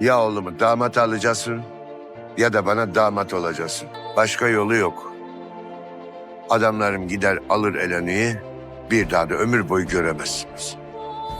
Ya oğlumu damat alacaksın ya da bana damat olacaksın. Başka yolu yok. Adamlarım gider alır Eleni'yi, bir daha da ömür boyu göremezsiniz.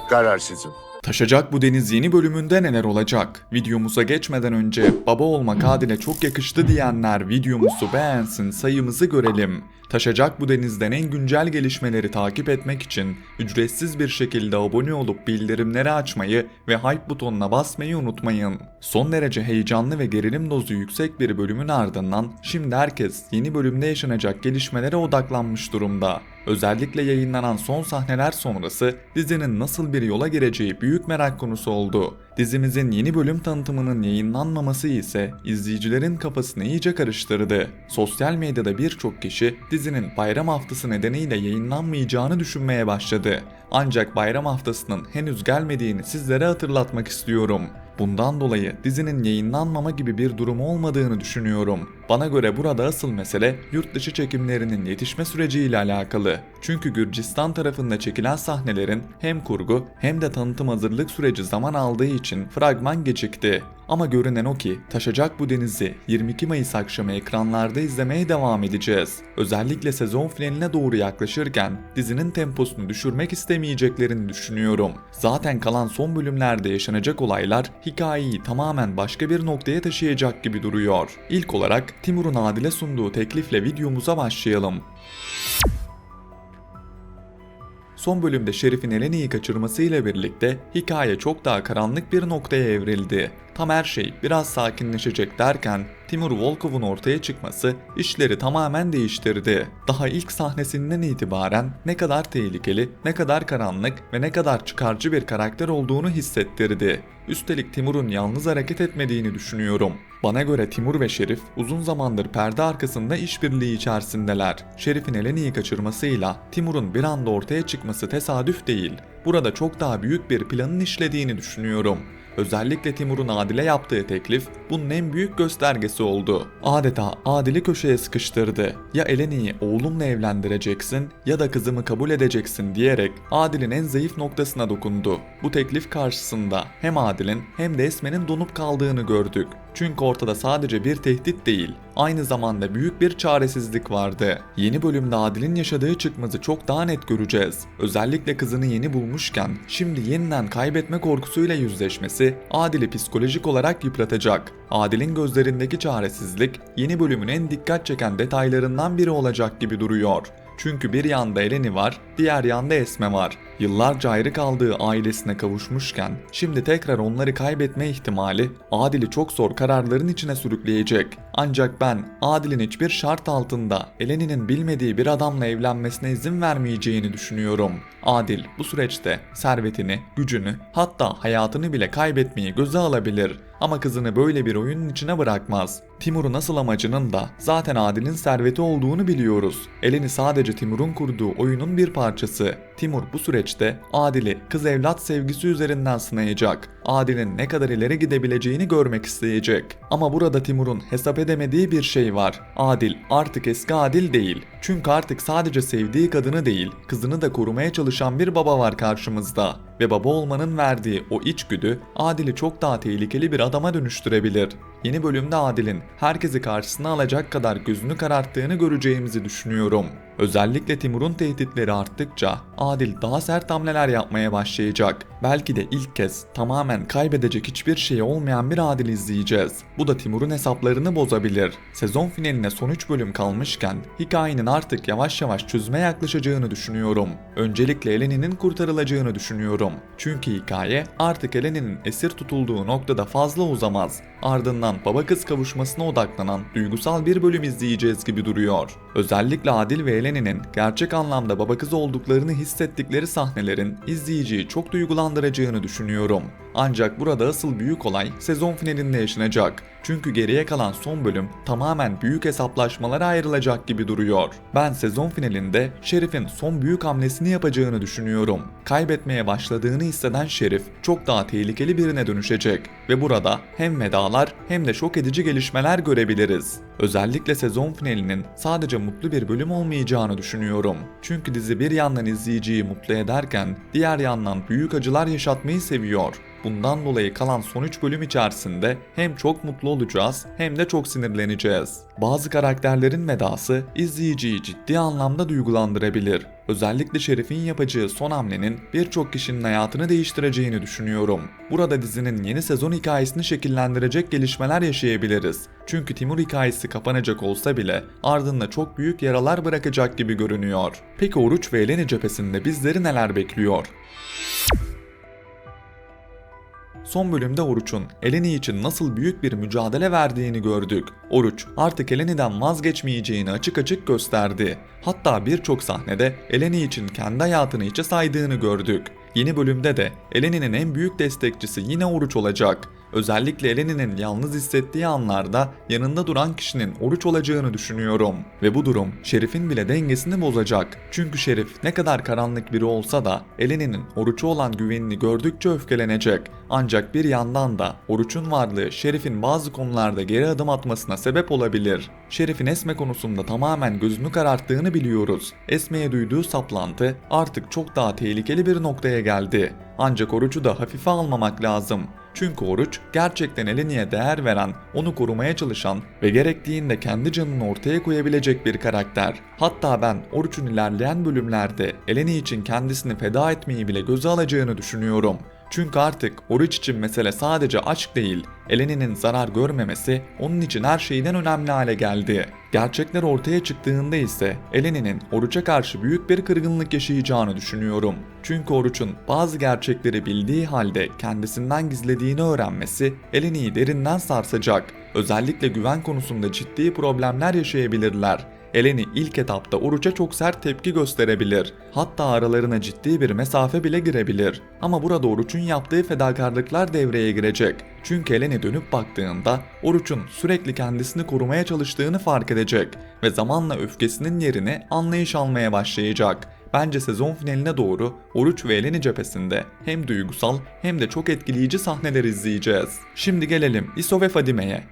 Karar sizin. Taşacak Bu Deniz yeni bölümünde neler olacak? Videomuza geçmeden önce baba olmak Adil'e çok yakıştı diyenler videomuzu beğensin, sayımızı görelim. Taşacak Bu Deniz'den en güncel gelişmeleri takip etmek için ücretsiz bir şekilde abone olup bildirimleri açmayı ve hype butonuna basmayı unutmayın. Son derece heyecanlı ve gerilim dozu yüksek bir bölümün ardından şimdi herkes yeni bölümde yaşanacak gelişmelere odaklanmış durumda. Özellikle yayınlanan son sahneler sonrası dizinin nasıl bir yola gireceği büyük merak konusu oldu. Dizimizin yeni bölüm tanıtımının yayınlanmaması ise izleyicilerin kafasını iyice karıştırdı. Sosyal medyada birçok kişi dizinin bayram haftası nedeniyle yayınlanmayacağını düşünmeye başladı. Ancak bayram haftasının henüz gelmediğini sizlere hatırlatmak istiyorum. Bundan dolayı dizinin yayınlanmama gibi bir durum olmadığını düşünüyorum. Bana göre burada asıl mesele yurt dışı çekimlerinin yetişme süreciyle alakalı. Çünkü Gürcistan tarafında çekilen sahnelerin hem kurgu hem de tanıtım hazırlık süreci zaman aldığı için fragman gecikti. Ama görünen o ki Taşacak Bu Deniz'i 22 Mayıs akşamı ekranlarda izlemeye devam edeceğiz. Özellikle sezon finaline doğru yaklaşırken dizinin temposunu düşürmek istemeyeceklerini düşünüyorum. Zaten kalan son bölümlerde yaşanacak olaylar hikayeyi tamamen başka bir noktaya taşıyacak gibi duruyor. İlk olarak Timur'un Adil'e sunduğu teklifle videomuza başlayalım. Son bölümde Şerif'in Eleni'yi kaçırmasıyla birlikte hikaye çok daha karanlık bir noktaya evrildi. Tam her şey biraz sakinleşecek derken Timur Volkov'un ortaya çıkması işleri tamamen değiştirdi. Daha ilk sahnesinden itibaren ne kadar tehlikeli, ne kadar karanlık ve ne kadar çıkarcı bir karakter olduğunu hissettirdi. Üstelik Timur'un yalnız hareket etmediğini düşünüyorum. Bana göre Timur ve Şerif uzun zamandır perde arkasında işbirliği içerisindeler. Şerif'in Eleni'yi kaçırmasıyla Timur'un bir anda ortaya çıkması tesadüf değil. Burada çok daha büyük bir planın işlediğini düşünüyorum. Özellikle Timur'un Adil'e yaptığı teklif bunun en büyük göstergesi oldu. Adeta Adil'i köşeye sıkıştırdı. Ya Eleni'yi oğlumla evlendireceksin ya da kızımı kabul edeceksin diyerek Adil'in en zayıf noktasına dokundu. Bu teklif karşısında hem Adil'in hem de Esme'nin donup kaldığını gördük. Çünkü ortada sadece bir tehdit değil, aynı zamanda büyük bir çaresizlik vardı. Yeni bölümde Adil'in yaşadığı çıkmazı çok daha net göreceğiz. Özellikle kızını yeni bulmuşken şimdi yeniden kaybetme korkusuyla yüzleşmesi Adil'i psikolojik olarak yıpratacak. Adil'in gözlerindeki çaresizlik yeni bölümün en dikkat çeken detaylarından biri olacak gibi duruyor. Çünkü bir yanda Eleni var, diğer yanda Esme var. Yıllarca ayrı kaldığı ailesine kavuşmuşken şimdi tekrar onları kaybetme ihtimali Adil'i çok zor kararların içine sürükleyecek. Ancak ben Adil'in hiçbir şart altında Eleni'nin bilmediği bir adamla evlenmesine izin vermeyeceğini düşünüyorum. Adil bu süreçte servetini, gücünü, hatta hayatını bile kaybetmeyi göze alabilir. Ama kızını böyle bir oyunun içine bırakmaz. Timur'un asıl amacının da zaten Adil'in serveti olduğunu biliyoruz. Eleni sadece Timur'un kurduğu oyunun bir parçası. Timur bu süreçte Adil'i kız evlat sevgisi üzerinden sınayacak. Adil'in ne kadar ileri gidebileceğini görmek isteyecek. Ama burada Timur'un hesap edemediği bir şey var. Adil artık eski Adil değil. Çünkü artık sadece sevdiği kadını değil, kızını da korumaya çalışan bir baba var karşımızda. Ve baba olmanın verdiği o içgüdü Adil'i çok daha tehlikeli bir adama dönüştürebilir. Yeni bölümde Adil'in herkesi karşısına alacak kadar gözünü kararttığını göreceğimizi düşünüyorum. Özellikle Timur'un tehditleri arttıkça Adil daha sert hamleler yapmaya başlayacak. Belki de ilk kez tamamen kaybedecek hiçbir şey olmayan bir Adil izleyeceğiz. Bu da Timur'un hesaplarını bozabilir. Sezon finaline son 3 bölüm kalmışken hikayenin artık yavaş yavaş çözüme yaklaşacağını düşünüyorum. Öncelikle Eleni'nin kurtarılacağını düşünüyorum. Çünkü hikaye artık Eleni'nin esir tutulduğu noktada fazla uzamaz. Ardından baba kız kavuşmasına odaklanan duygusal bir bölüm izleyeceğiz gibi duruyor. Özellikle Adil ve Eleni'nin gerçek anlamda baba kız olduklarını hissettikleri sahnelerin izleyiciyi çok duygulandıracağını düşünüyorum. Ancak burada asıl büyük olay sezon finalinde yaşanacak. Çünkü geriye kalan son bölüm tamamen büyük hesaplaşmalara ayrılacak gibi duruyor. Ben sezon finalinde Şerif'in son büyük hamlesini yapacağını düşünüyorum. Kaybetmeye başladığını hisseden Şerif çok daha tehlikeli birine dönüşecek ve burada hem vedalar hem de şok edici gelişmeler görebiliriz. Özellikle sezon finalinin sadece mutlu bir bölüm olmayacağını düşünüyorum. Çünkü dizi bir yandan izleyiciyi mutlu ederken diğer yandan büyük acılar yaşatmayı seviyor. Bundan dolayı kalan son 3 bölüm içerisinde hem çok mutlu olacağız hem de çok sinirleneceğiz. Bazı karakterlerin vedası izleyiciyi ciddi anlamda duygulandırabilir. Özellikle Şerif'in yapacağı son hamlenin birçok kişinin hayatını değiştireceğini düşünüyorum. Burada dizinin yeni sezon hikayesini şekillendirecek gelişmeler yaşayabiliriz. Çünkü Timur hikayesi kapanacak olsa bile ardında çok büyük yaralar bırakacak gibi görünüyor. Peki Oruç ve Eleni cephesinde bizleri neler bekliyor? Son bölümde Oruç'un Eleni için nasıl büyük bir mücadele verdiğini gördük. Oruç artık Eleni'den vazgeçmeyeceğini açık açık gösterdi. Hatta birçok sahnede Eleni için kendi hayatını hiçe saydığını gördük. Yeni bölümde de Eleni'nin en büyük destekçisi yine Oruç olacak. Özellikle Eleni'nin yalnız hissettiği anlarda yanında duran kişinin Oruç olacağını düşünüyorum. Ve bu durum Şerif'in bile dengesini bozacak. Çünkü Şerif ne kadar karanlık biri olsa da Eleni'nin Oruç'a olan güvenini gördükçe öfkelenecek. Ancak bir yandan da Oruç'un varlığı Şerif'in bazı konularda geri adım atmasına sebep olabilir. Şerif'in Esme konusunda tamamen gözünü kararttığını biliyoruz. Esme'ye duyduğu saplantı artık çok daha tehlikeli bir noktaya geldi. Ancak Oruç'u da hafife almamak lazım. Çünkü Oruç gerçekten Eleni'ye değer veren, onu korumaya çalışan ve gerektiğinde kendi canını ortaya koyabilecek bir karakter. Hatta ben Oruç'un ilerleyen bölümlerde Eleni için kendisini feda etmeyi bile göze alacağını düşünüyorum. Çünkü artık Oruç için mesele sadece aşk değil, Eleni'nin zarar görmemesi onun için her şeyden önemli hale geldi. Gerçekler ortaya çıktığında ise Eleni'nin Oruç'a karşı büyük bir kırgınlık yaşayacağını düşünüyorum. Çünkü Oruç'un bazı gerçekleri bildiği halde kendisinden gizlediğini öğrenmesi Eleni'yi derinden sarsacak. Özellikle güven konusunda ciddi problemler yaşayabilirler. Eleni ilk etapta Oruç'a çok sert tepki gösterebilir. Hatta aralarına ciddi bir mesafe bile girebilir. Ama burada Oruç'un yaptığı fedakarlıklar devreye girecek. Çünkü Eleni dönüp baktığında Oruç'un sürekli kendisini korumaya çalıştığını fark edecek ve zamanla öfkesinin yerini anlayış almaya başlayacak. Bence sezon finaline doğru Oruç ve Eleni cephesinde hem duygusal hem de çok etkileyici sahneler izleyeceğiz. Şimdi gelelim İso ve Fadime'ye.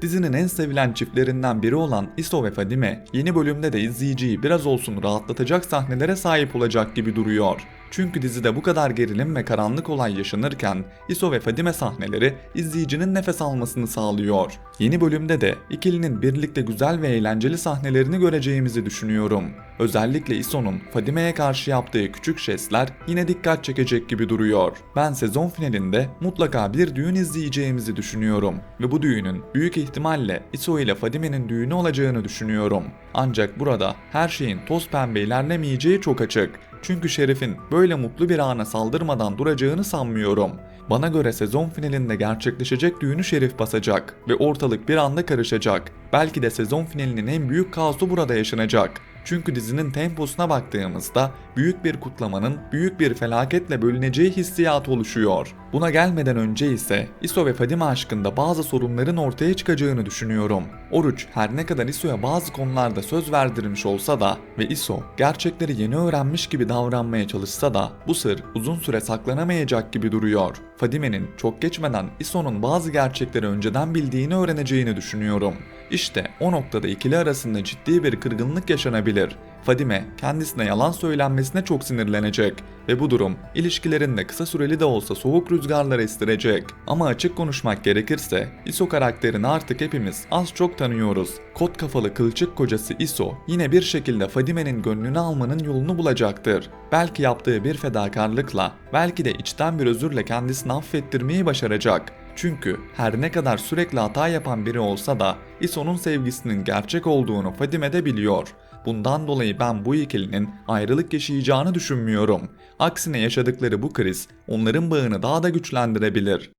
Dizinin en sevilen çiftlerinden biri olan İso ve Fadime yeni bölümde de izleyiciyi biraz olsun rahatlatacak sahnelere sahip olacak gibi duruyor. Çünkü dizide bu kadar gerilim ve karanlık olay yaşanırken İso ve Fadime sahneleri izleyicinin nefes almasını sağlıyor. Yeni bölümde de ikilinin birlikte güzel ve eğlenceli sahnelerini göreceğimizi düşünüyorum. Özellikle İso'nun Fadime'ye karşı yaptığı küçük jestler yine dikkat çekecek gibi duruyor. Ben sezon finalinde mutlaka bir düğün izleyeceğimizi düşünüyorum ve bu düğünün büyük ihtimalle İso ile Fadime'nin düğünü olacağını düşünüyorum. Ancak burada her şeyin toz pembe ilerlemeyeceği çok açık. Çünkü Şerif'in böyle mutlu bir ana saldırmadan duracağını sanmıyorum. Bana göre sezon finalinde gerçekleşecek düğünü Şerif basacak ve ortalık bir anda karışacak. Belki de sezon finalinin en büyük kaosu burada yaşanacak. Çünkü dizinin temposuna baktığımızda büyük bir kutlamanın büyük bir felaketle bölüneceği hissiyatı oluşuyor. Buna gelmeden önce ise İso ve Fadime aşkında bazı sorunların ortaya çıkacağını düşünüyorum. Oruç her ne kadar İso'ya bazı konularda söz verdirmiş olsa da ve İso gerçekleri yeni öğrenmiş gibi davranmaya çalışsa da bu sır uzun süre saklanamayacak gibi duruyor. Fadime'nin çok geçmeden İso'nun bazı gerçekleri önceden bildiğini öğreneceğini düşünüyorum. İşte o noktada ikili arasında ciddi bir kırgınlık yaşanabilir. Fadime kendisine yalan söylenmesine çok sinirlenecek ve bu durum ilişkilerinde kısa süreli de olsa soğuk rüzgarlar estirecek. Ama açık konuşmak gerekirse İso karakterini artık hepimiz az çok tanıyoruz. Kot kafalı kılçık kocası İso yine bir şekilde Fadime'nin gönlünü almanın yolunu bulacaktır. Belki yaptığı bir fedakarlıkla, belki de içten bir özürle kendisini affettirmeyi başaracak. Çünkü her ne kadar sürekli hata yapan biri olsa da İso'nun sevgisinin gerçek olduğunu Fadime de biliyor. Bundan dolayı ben bu ikilinin ayrılık yaşayacağını düşünmüyorum. Aksine yaşadıkları bu kriz onların bağını daha da güçlendirebilir.